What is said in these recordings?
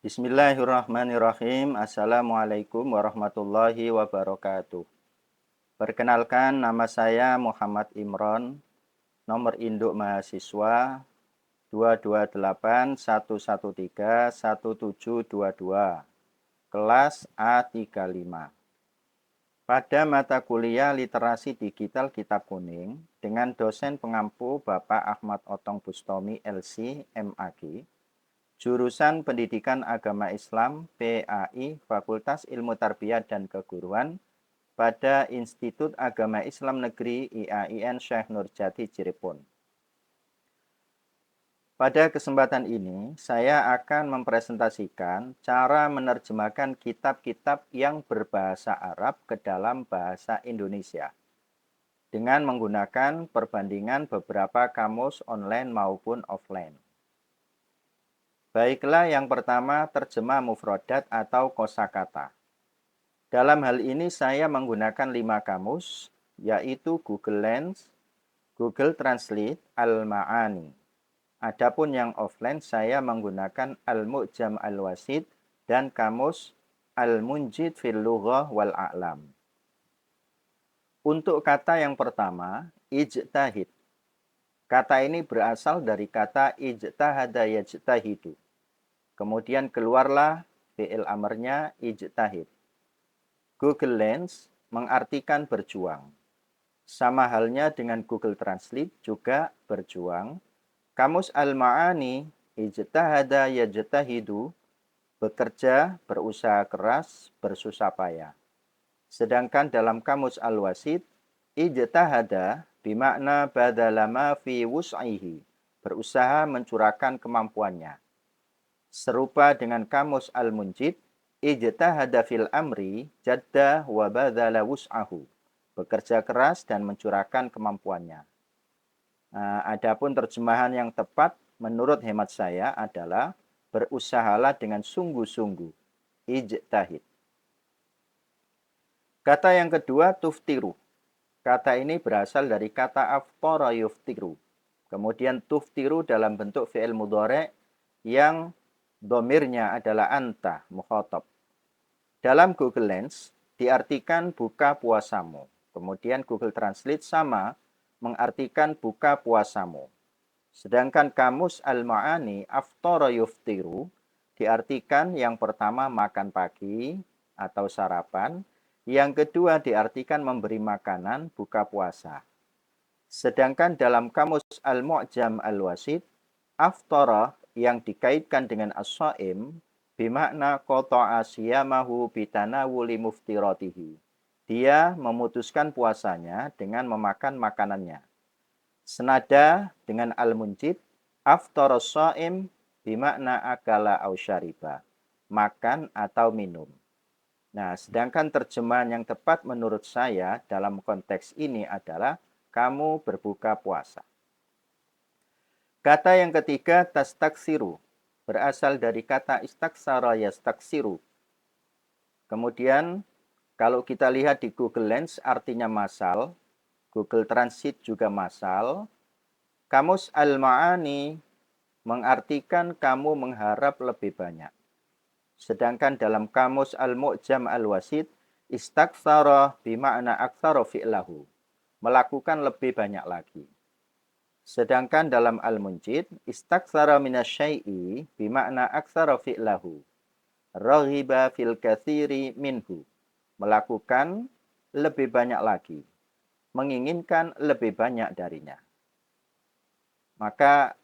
Bismillahirrahmanirrahim. Assalamualaikum warahmatullahi wabarakatuh. Perkenalkan, nama saya Muhammad Imron, nomor induk mahasiswa 228113172, kelas A35. Pada mata kuliah Literasi Digital Kitab Kuning dengan dosen pengampu Bapak Ahmad Otong Bustomi LC MAG, jurusan Pendidikan Agama Islam PAI Fakultas Ilmu Tarbiyah dan Keguruan pada Institut Agama Islam Negeri IAIN Syekh Nurjati Cirebon. Pada kesempatan ini, saya akan mempresentasikan cara menerjemahkan kitab-kitab yang berbahasa Arab ke dalam bahasa Indonesia dengan menggunakan perbandingan beberapa kamus online maupun offline. Baiklah, yang pertama terjemah mufradat atau kosakata. Dalam hal ini saya menggunakan 5 kamus, yaitu Google Lens, Google Translate, Al-Ma'ani. Adapun yang offline saya menggunakan Al-Mu'jam Al-Wasit dan kamus Al-Munjid fil Lughah wal A'lam. Untuk kata yang pertama, ijtahid. Kata ini berasal dari kata ijtahada yajtahidu. Kemudian keluarlah fi'il amarnya ijtahid. Google Lens mengartikan berjuang. Sama halnya dengan Google Translate juga berjuang. Kamus Al-Ma'ani ijtahada yajtahidu, bekerja, berusaha keras, bersusah payah. Sedangkan dalam kamus Al-Wasit, ijtahada bimakna badalama fi wus'ihi, berusaha mencurahkan kemampuannya. Serupa dengan kamus Al-Munjid, ijtahada fil amri jadda wa badala wus'ahu, bekerja keras dan mencurahkan kemampuannya. Adapun terjemahan yang tepat menurut hemat saya adalah berusahalah dengan sungguh-sungguh, ijtahid. Kata yang kedua, tuftiru. Kata ini berasal dari kata aftara yuftiru. Kemudian tuftiru dalam bentuk fi'il mudhari' yang domirnya adalah anta, mukhatab. Dalam Google Lens diartikan buka puasamu. Kemudian Google Translate sama mengartikan buka puasamu. Sedangkan kamus Al-Ma'ani aftara yuftiru diartikan yang pertama makan pagi atau sarapan, yang kedua diartikan memberi makanan buka puasa. Sedangkan dalam kamus Al-Mu'jam Al-Wasit, aftara yang dikaitkan dengan as-shaim bimakna qata'a siyamahu bitanawuli muftiratihi. Dia memutuskan puasanya dengan memakan makanannya. Senada dengan Al-Munjid, aftara as-shaim bimakna akala au syariba, makan atau minum. Nah, sedangkan terjemahan yang tepat menurut saya dalam konteks ini adalah kamu berbuka puasa. Kata yang ketiga, tastaksiru, berasal dari kata istaksara yastaksiru. Kemudian, kalau kita lihat di Google Lens artinya masal, Google Translate juga masal. Kamus Al-Ma'ani mengartikan kamu mengharap lebih banyak. Sedangkan dalam kamus Al-Mu'jam Al-Wasit, istaktsara bima'na aktsara fi'lahu, melakukan lebih banyak lagi. Sedangkan dalam Al-Munjid, istaktsara minasyai'i bima'na aktsara fi'lahu, raghiba fil katsiri minhu, melakukan lebih banyak lagi, menginginkan lebih banyak darinya. Maka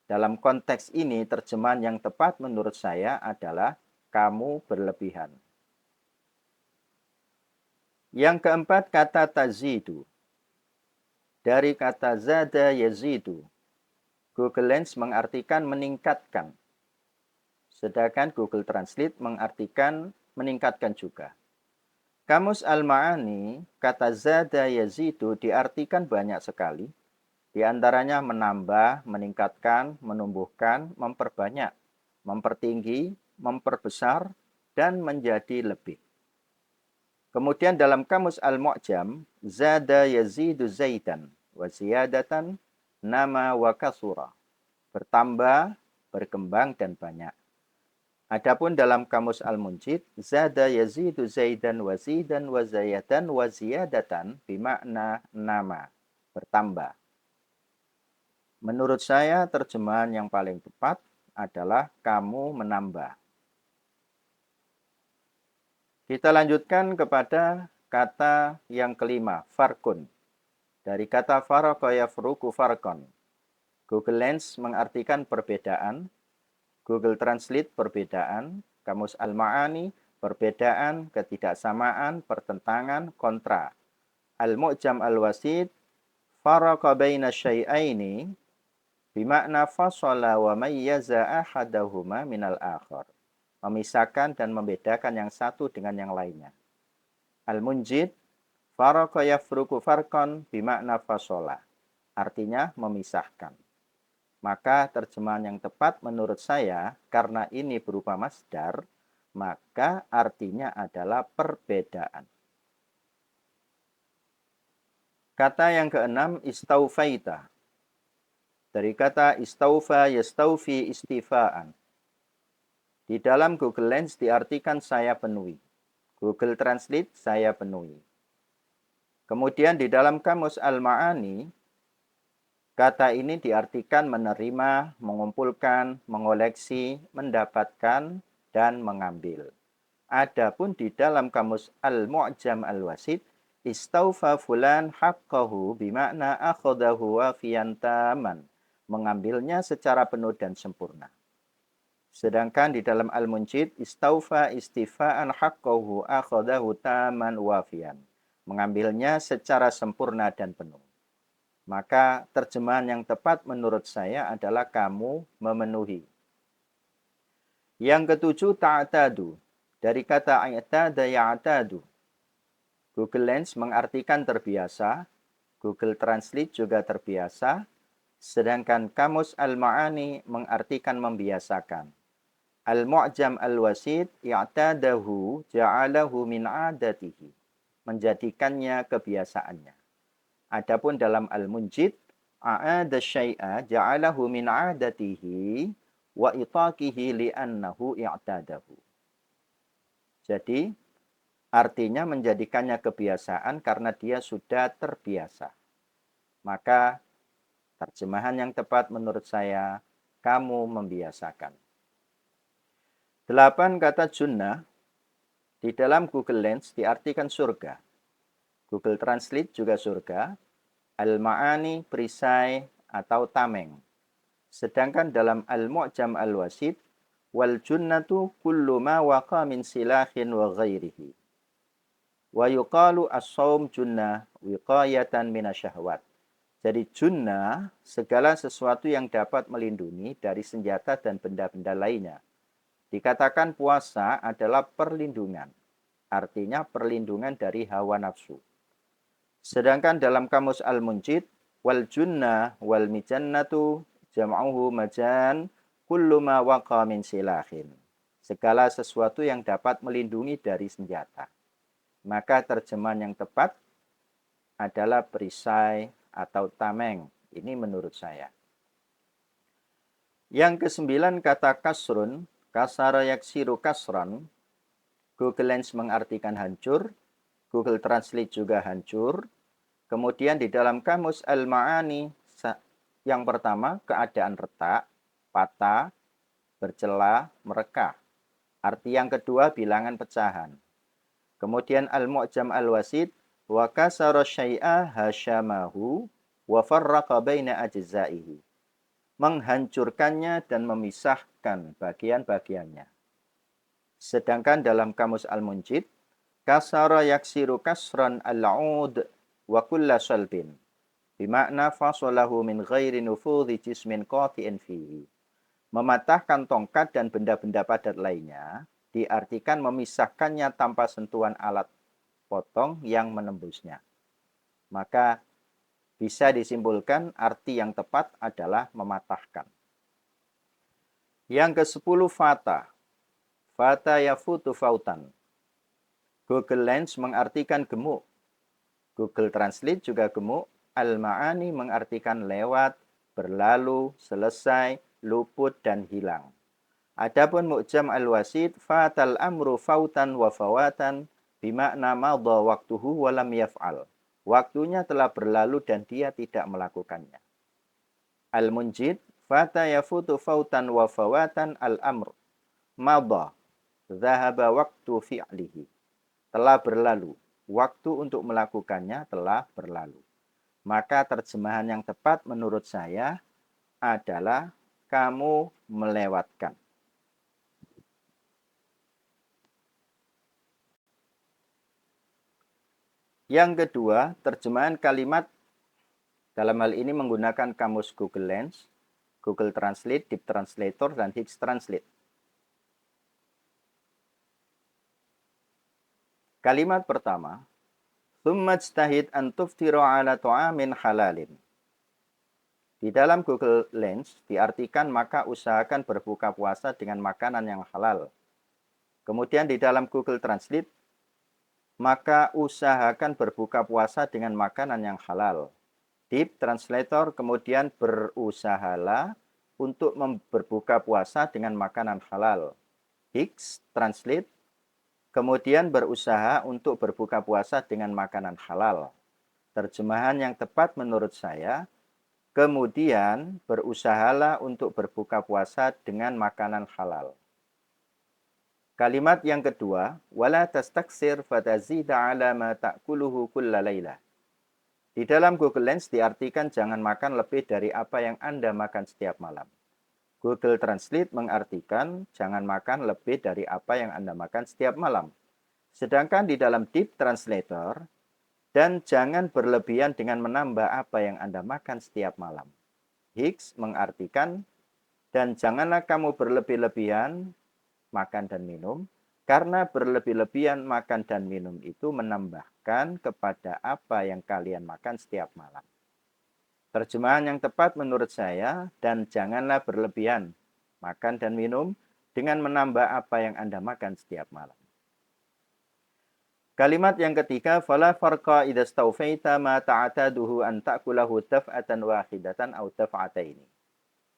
dalam konteks ini terjemahan yang tepat menurut saya adalah kamu berlebihan. Yang keempat, kata tazidu. Dari kata zada yazidu, Google Lens mengartikan meningkatkan. Sedangkan Google Translate mengartikan meningkatkan juga. Kamus Al-Ma'ani, kata zada yazidu diartikan banyak sekali. Di antaranya menambah, meningkatkan, menumbuhkan, memperbanyak, mempertinggi, memperbesar, dan menjadi lebih. Kemudian dalam kamus Al-Mu'jam, zada yazidu zaidan wa ziyadatan nama wa kasura. Bertambah, berkembang, dan banyak. Adapun dalam kamus Al-Munjid, zada yazidu zaidan wa zidan wa zayadan wa ziyadatan bimakna nama, bertambah. Menurut saya terjemahan yang paling tepat adalah kamu menambah. Kita lanjutkan kepada kata yang kelima, farkun. Dari kata faraka yafruku farkon. Google Lens mengartikan perbedaan, Google Translate perbedaan, Kamus Al-Ma'ani perbedaan, ketidaksamaan, pertentangan, kontra. Al-Mu'jam Al-Wasid faraka baina syai'aini bimakna fasala wa mayyaza ahadahuma minal akhar. Memisahkan dan membedakan yang satu dengan yang lainnya. Al-Munjid faraka yafruku farkon bimakna fasola. Artinya memisahkan. Maka terjemahan yang tepat menurut saya, karena ini berupa masdar, maka artinya adalah perbedaan. Kata yang keenam, istaufaita. Dari kata istaufa yastaufi istifaan. Di dalam Google Lens diartikan saya penuhi. Google Translate saya penuhi. Kemudian di dalam Kamus Al-Ma'ani, kata ini diartikan menerima, mengumpulkan, mengoleksi, mendapatkan, dan mengambil. Adapun di dalam Kamus Al-Mu'jam Al-Wasid, istaufa fulan haqqahu bimakna akhadahu wafiyan taman. Mengambilnya secara penuh dan sempurna. Sedangkan di dalam Al-Munjid, istaufa istifaan haqqahu akhadahu taman wafiyan. Mengambilnya secara sempurna dan penuh. Maka terjemahan yang tepat menurut saya adalah kamu memenuhi. Yang ketujuh, ta'tadu. Dari kata i'tada ya'tadu. Google Lens mengartikan terbiasa. Google Translate juga terbiasa. Sedangkan Kamus Al-Ma'ani mengartikan membiasakan. Al-Mu'jam Al-Wasid i'tadahu ja'alahu min 'adatihi. Menjadikannya kebiasaannya. Adapun dalam Al-Munjid, a'ada syai'a ja'alahu min 'adatihi wa itaqihi li'annahu i'tadahu. Jadi, artinya menjadikannya kebiasaan karena dia sudah terbiasa. Maka, terjemahan yang tepat menurut saya, kamu membiasakan. 8 kata junnah di dalam Google Lens diartikan surga. Google Translate juga surga. Al-Ma'ani perisai atau tameng. Sedangkan dalam Al-Mu'jam Al-Wasid, wal junnatu kullu ma waqa min silahin wa ghairihi. Wa yuqalu as-sawm junnah wiqayatan minasyahwat. Jadi junnah segala sesuatu yang dapat melindungi dari senjata dan benda-benda lainnya. Dikatakan puasa adalah perlindungan. Artinya perlindungan dari hawa nafsu. Sedangkan dalam Kamus Al-Munjid, wal junnah wal mijannatu jam'uhu majan kullu ma waqa min silahin. Segala sesuatu yang dapat melindungi dari senjata. Maka terjemahan yang tepat adalah perisai atau tameng. Ini menurut saya. Yang kesembilan kata kasrun, kasara yaksiru kasran. Google Lens mengartikan hancur. Google Translate juga hancur. Kemudian di dalam Kamus Al-Ma'ani, yang pertama keadaan retak, patah, bercelah, merekah. Arti yang kedua bilangan pecahan. Kemudian Al-Mu'jam Al-Wasid, wa kasara syai'a hasyamahu wa farraqa baina ajza'ihi. Menghancurkannya dan memisahkan bagian-bagiannya. Sedangkan dalam Kamus Al-Munjid, kasara yaksiru kasran al-'ud wa kulla salbin. Bimakna fasolahu min ghairi nufudhi jismin qati'in fihi. Mematahkan tongkat dan benda-benda padat lainnya, diartikan memisahkannya tanpa sentuhan alat potong yang menembusnya. Maka bisa disimpulkan arti yang tepat adalah mematahkan. Yang ke-10 fata. Fata yafutu fautan. Google Lens mengartikan gemuk. Google Translate juga gemuk. Al-Ma'ani mengartikan lewat, berlalu, selesai, luput, dan hilang. Adapun mu'jam al-wasid, fatal amru fautan wa fawatan, bimakna madha waktuhu walam yaf'al. Waktunya telah berlalu dan dia tidak melakukannya. Al-munjid, fata yafutu fautan wa fawatan al-amr. Madha, zahaba waktu fi'lihi. Telah berlalu. Waktu untuk melakukannya telah berlalu. Maka terjemahan yang tepat menurut saya adalah kamu melewatkan. Yang kedua, terjemahan kalimat dalam hal ini menggunakan kamus Google Lens, Google Translate, Deep Translator, dan Higgs Translate. Kalimat pertama, "Tsumma ijtahid an tuftiru ala ta'amin halalin." Di dalam Google Lens diartikan maka usahakan berbuka puasa dengan makanan yang halal. Kemudian di dalam Google Translate, maka usahakan berbuka puasa dengan makanan yang halal. Deep Translator kemudian berusahalah untuk berbuka puasa dengan makanan halal. Higgs Translate kemudian berusaha untuk berbuka puasa dengan makanan halal. Terjemahan yang tepat menurut saya, kemudian berusahalah untuk berbuka puasa dengan makanan halal. Kalimat yang kedua, wala tastaksir fatazida ala ma ta'kuluhu kulla laylah. Di dalam Google Lens diartikan jangan makan lebih dari apa yang Anda makan setiap malam. Google Translate mengartikan jangan makan lebih dari apa yang Anda makan setiap malam. Sedangkan di dalam Deep Translator, dan jangan berlebihan dengan menambah apa yang Anda makan setiap malam. Higgs mengartikan, dan janganlah kamu berlebih-lebihan makan dan minum, karena berlebih-lebihan makan dan minum itu menambahkan kepada apa yang kalian makan setiap malam. Terjemahan yang tepat menurut saya, dan janganlah berlebihan makan dan minum dengan menambah apa yang Anda makan setiap malam. Kalimat yang ketiga, fala farqa idza stawfaita ma ta'taduhu an ta'kulahu daf'atan wahidatan aw daf'ataini.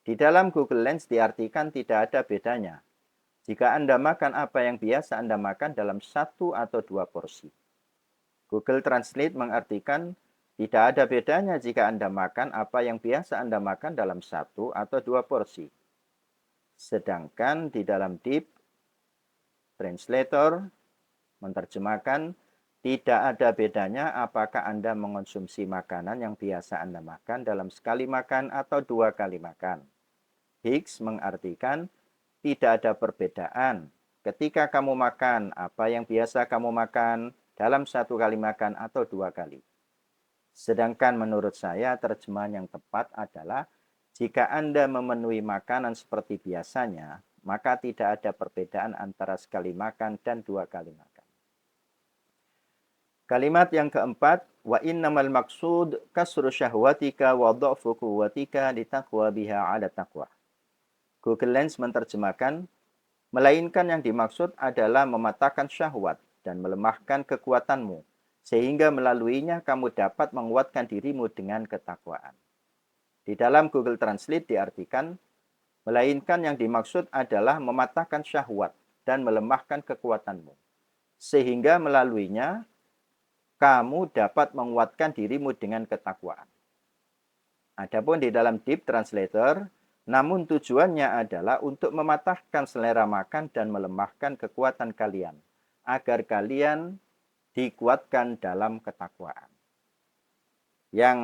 Di dalam Google Lens diartikan tidak ada bedanya jika Anda makan apa yang biasa Anda makan dalam 1 atau 2 porsi. Google Translate mengartikan tidak ada bedanya jika Anda makan apa yang biasa Anda makan dalam 1 atau 2 porsi. Sedangkan di dalam Deep Translator menerjemahkan tidak ada bedanya apakah Anda mengonsumsi makanan yang biasa Anda makan dalam sekali makan atau 2 kali makan. Higgs mengartikan tidak ada perbedaan ketika kamu makan apa yang biasa kamu makan dalam 1 kali makan atau 2 kali. Sedangkan menurut saya terjemahan yang tepat adalah jika Anda memenuhi makanan seperti biasanya, maka tidak ada perbedaan antara sekali makan dan 2 kali makan. Kalimat yang keempat, wa innamal maqsud kasru syahwatika wa dha'fu quwwatika litaqwa biha 'ala taqwa. Google Lens menerjemahkan, melainkan yang dimaksud adalah mematahkan syahwat dan melemahkan kekuatanmu, sehingga melaluinya kamu dapat menguatkan dirimu dengan ketakwaan. Di dalam Google Translate diartikan, melainkan yang dimaksud adalah mematahkan syahwat dan melemahkan kekuatanmu, sehingga melaluinya kamu dapat menguatkan dirimu dengan ketakwaan. Adapun di dalam Deep Translator, namun tujuannya adalah untuk mematahkan selera makan dan melemahkan kekuatan kalian, agar kalian dikuatkan dalam ketakwaan. Yang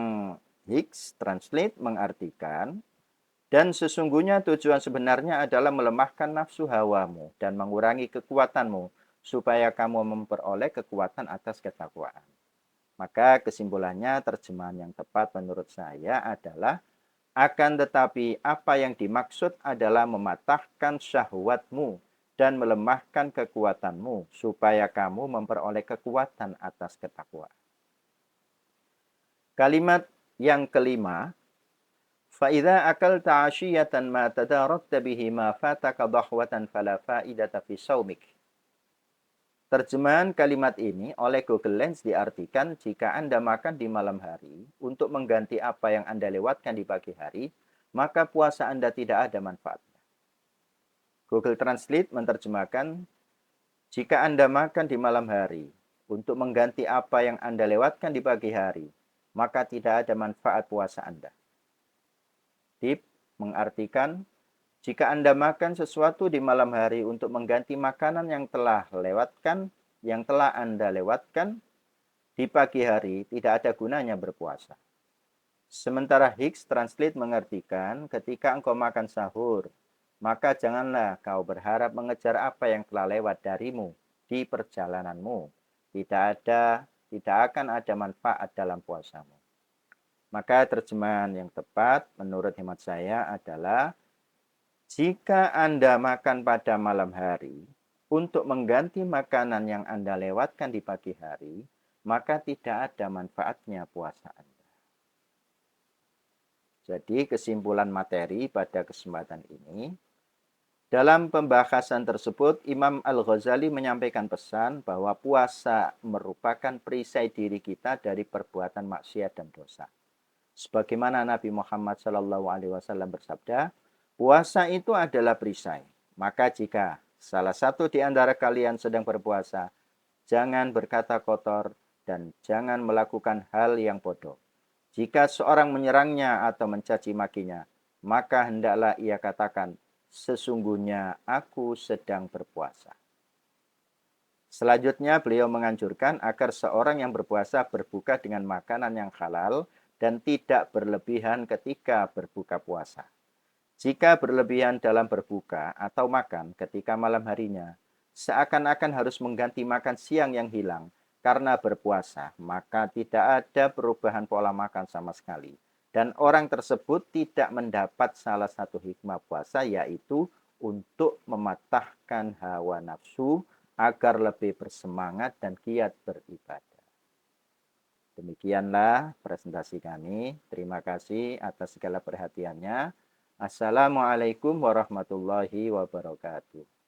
Higgs Translate mengartikan, dan sesungguhnya tujuan sebenarnya adalah melemahkan nafsu hawamu dan mengurangi kekuatanmu, supaya kamu memperoleh kekuatan atas ketakwaan. Maka kesimpulannya terjemahan yang tepat menurut saya adalah, akan tetapi apa yang dimaksud adalah mematahkan syahwatmu dan melemahkan kekuatanmu supaya kamu memperoleh kekuatan atas ketakwaan. Kalimat yang kelima, فَإِذَا أَكَلْتَ عَشِيَّةً مَا تَدَارَكْتَ بِهِ مَا فَاتَكَ ضَحْوَةً فَلَا فَائِدَةَ فِي صَوْمِكَ. Terjemahan kalimat ini oleh Google Lens diartikan jika Anda makan di malam hari untuk mengganti apa yang Anda lewatkan di pagi hari, maka puasa Anda tidak ada manfaatnya. Google Translate menerjemahkan, jika Anda makan di malam hari untuk mengganti apa yang Anda lewatkan di pagi hari, maka tidak ada manfaat puasa Anda. Tip mengartikan, jika Anda makan sesuatu di malam hari untuk mengganti makanan yang telah Anda lewatkan di pagi hari, tidak ada gunanya berpuasa. Sementara Hicks Translate mengartikan, ketika engkau makan sahur, maka janganlah kau berharap mengejar apa yang telah lewat darimu di perjalananmu. Tidak akan ada manfaat dalam puasamu. Maka terjemahan yang tepat menurut hemat saya adalah, jika Anda makan pada malam hari untuk mengganti makanan yang Anda lewatkan di pagi hari, maka tidak ada manfaatnya puasa Anda. Jadi kesimpulan materi pada kesempatan ini, dalam pembahasan tersebut Imam Al-Ghazali menyampaikan pesan bahwa puasa merupakan perisai diri kita dari perbuatan maksiat dan dosa. Sebagaimana Nabi Muhammad SAW bersabda, puasa itu adalah perisai. Maka jika salah satu di antara kalian sedang berpuasa, jangan berkata kotor dan jangan melakukan hal yang bodoh. Jika seorang menyerangnya atau mencaci makinya, maka hendaklah ia katakan, sesungguhnya aku sedang berpuasa. Selanjutnya beliau menganjurkan agar seorang yang berpuasa berbuka dengan makanan yang halal dan tidak berlebihan ketika berbuka puasa. Jika berlebihan dalam berbuka atau makan ketika malam harinya, seakan-akan harus mengganti makan siang yang hilang karena berpuasa, maka tidak ada perubahan pola makan sama sekali. Dan orang tersebut tidak mendapat salah satu hikmah puasa, yaitu untuk mematahkan hawa nafsu agar lebih bersemangat dan giat beribadah. Demikianlah presentasi kami. Terima kasih atas segala perhatiannya. Assalamualaikum warahmatullahi wabarakatuh.